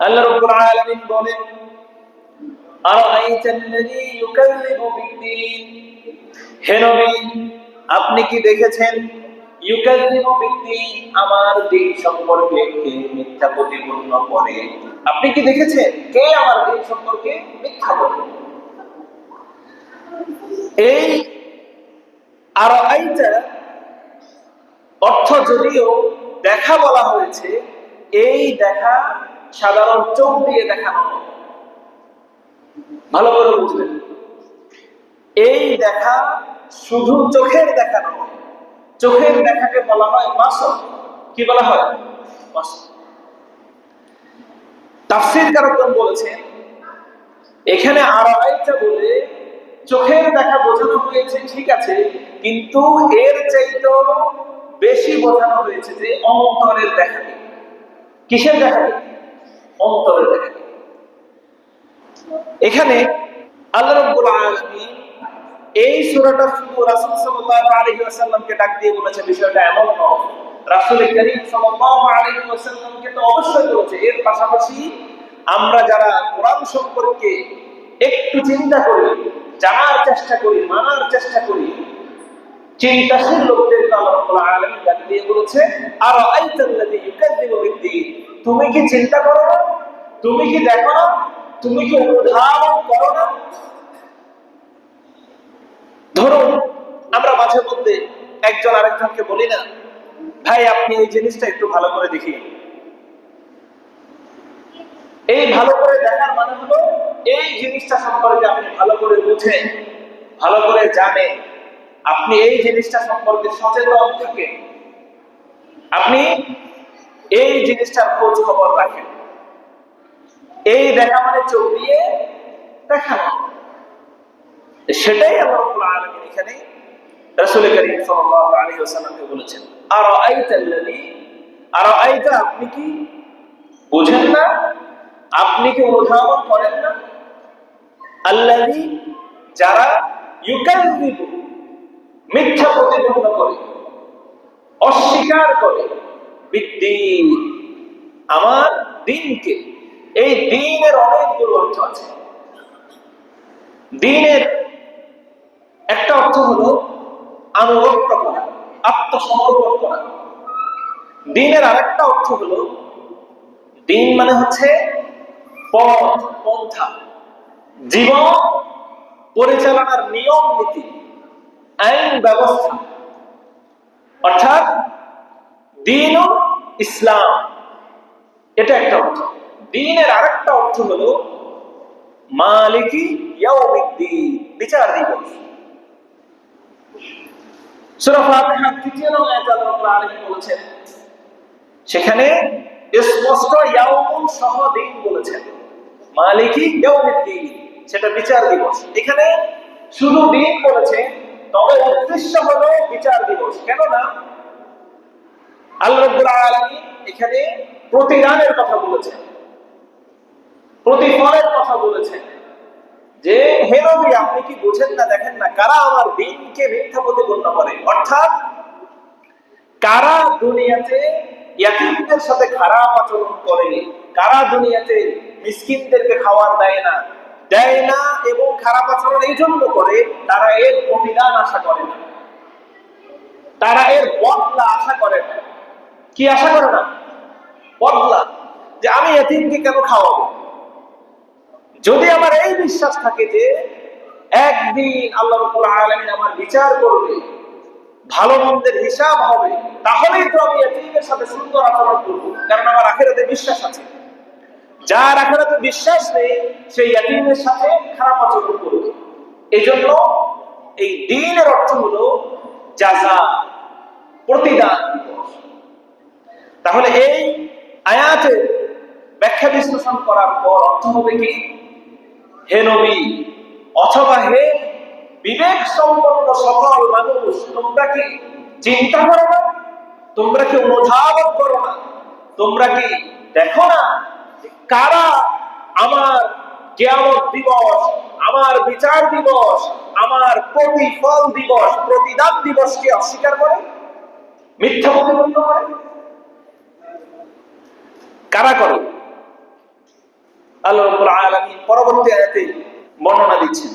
আল্লাহ রাব্বুল আলামিন বলেন, আরাআইতাল্লাযী ইউকাযযিবু বিদ্দীন, হে নবী আপনি কি দেখেছেন ইউকাযযিবু বিদ্দীন, আমার দিন সম্পর্কে কে মিথ্যা প্রতিপন্ন করে? আপনি কি দেখেছেন কে আমার দিন সম্পর্কে মিথ্যা বলে? এই আরাআইতা অর্থ যদিও দেখা বলা হয়েছে, এই দেখা সাধারণ চোখ দিয়ে দেখানো হয়। ভালো করে বুঝবেন, এই দেখা শুধু চোখের দেখা নয়। চোখের দেখাকে বলা হয় বাসর। কি বলা হয়? বাসর। তাফসীরকারগণ বলেছেন এখানে আরাআইতা বলে চোখের দেখা বোঝানো হয়েছে, ঠিক আছে, কিন্তু এর চাইতেও বেশি বোঝানো হয়েছে যে অন্তরের দেখাকে। কিসের দেখাকে? অন্তরের দেখাকে। এখানে আল্লাহ রাব্বুল আলামিন এই সূরাটা শুধু রাসূল সাল্লাল্লাহু আলাইহি ওয়াসাল্লামকে ডাক দিয়ে বলেছে, বিষয়টা এমন নয়। রাসূল কারীম সাল্লাল্লাহু আলাইহি ওয়াসাল্লামকে তো অবশ্যই বলেছে, এর পাশাপাশি আমরা যারা কোরআন সম্পর্কে একটু চিন্তা করি, জানার চেষ্টা করি, মানার চেষ্টা করি, চিন্তাশীল লোকদেরকে আল্লাহ রাব্বুল আলামিন ডাক দিয়ে বলেছে, আরাআইতাল্লাযী ইউকাযযিবু বিদ্দীন, তুমি কি চিন্তা করো না? তুমি কি দেখো না? তুমি কি অনুধাবন করো না? ধরুন আমরা মাঝে মধ্যে একজন আরেকজনকে বলি না, ভাই আপনি এই জিনিসটা একটু ভালো করে দেখি। এই ভালো করে দেখার মানে হলো এই জিনিসটা সম্পর্কে আপনি ভালো করে বুঝেন, ভালো করে জানেন, আপনি এই জিনিসটা সম্পর্কে সচেতন থাকেন, আপনি এই জিনিসটার খোঁজ খবর রাখেন। এই দেখা মানে চোখ দিয়ে দেখানো। সেটাই আল্লাহ রাব্বুল আলামিন এখানে রাসূল কারীম সাল্লাল্লাহু আলাইহি ওয়াসাল্লামকে বলেছেন, আরাআইতা, আপনি কি বুঝেন না? আপনি কি অনুধাবন করেন না? আল্লাযী, যারা ইউকাযযিবু, মিথ্যা প্রতিপন্ন করে, অস্বীকার করে, বিদ্দীন, আমার দ্বীনকে। এই দ্বীনের অনেকগুলো অর্থ আছে। দ্বীনের একটা অর্থ হলো আনুগত্য করা, আত্মসমর্পণ করা। দ্বীনের আরেকটা অর্থ হলো, দ্বীন মানে হচ্ছে পথ, পন্থা, জীবন পরিচালনার নিয়ম নীতি, আইন ব্যবস্থা। অর্থাৎ দ্বীনুল ইসলাম, এটা একটা অর্থ। দ্বীনের আরেকটা অর্থ হলো মালিকি ইয়াউমিদ্দিন, বিচার দিবস। সূরা ফাতিহার ৩য় আয়াতে আল্লাহ রাব্বুল আলামিন বলেছেন, সেখানে স্পষ্ট ইয়াউমুন সহ দিন বলেছেন, মালিকি ইয়াউমিদ্দিন, সেটা বিচার দিবস। এখানে শুধু দিন বলেছে, তবে উদ্দেশ্য হলো বিচার দিবস। কেননা আল্লাহ রাব্বুল আলামিন এখানে প্রতিদানের কথা বলেছেন, প্রতিফলের কথা বলেছেন, যে হে নবী আপনি কি বুঝেন না, দেখেন না কারা আমার দ্বীনকে মিথ্যা প্রতিপন্ন করে। অর্থাৎ কারা দুনিয়াতে ইয়াতীমদের সাথে খারাপ আচরণ করে, কারা দুনিয়াতে মিসকিনদেরকে খাবার দেয় না এবং খারাপ আচরণ এই জন্য করে, তারা এর প্রতিদান আশা করে না, তারা এর বদলা আশা করে না। কি আশা করে না? বদলা। যে আমি ইয়াতীমকে কেন খাওয়াবো? যদি আমার এই বিশ্বাস থাকে যে একদিন আল্লাহ রাব্বুল আলামিন আমার বিচার করবে, ভালো মন্দের হিসাব হবে, তাহলেই তো আমি ইয়াতীমের সাথে সুন্দর আচরণ করব, কারণ আমার আখিরাতে বিশ্বাস আছে। যার আখিরাতে বিশ্বাস নেই, সেই ইয়াতীমের সাথে খারাপ আচরণ করবে। এজন্য এই দ্বীনের অর্থ হলো জাযা, প্রতিদান দিবস। তাহলে এই আয়াতে ব্যাখ্যা বিশ্লেষণ করার পর অর্থ হবে কি, হে নবী অথবা হে বিবেক সম্পন্ন সকল মানুষ, তোমরা কি চিন্তা করো না? তোমরা কি অনুধাবন করো না? তোমরা কি দেখো না কারা আমার কিয়ামত দিবস, আমার বিচার দিবস, আমার প্রতিফল দিবস, প্রতিদান দিবসকে অস্বীকার করে, মিথ্যা প্রতিপন্ন করে? কারা করে? আল্লাহ রাব্বুল আলামিন পরবর্তী আয়াতে বর্ণনা দিচ্ছেন।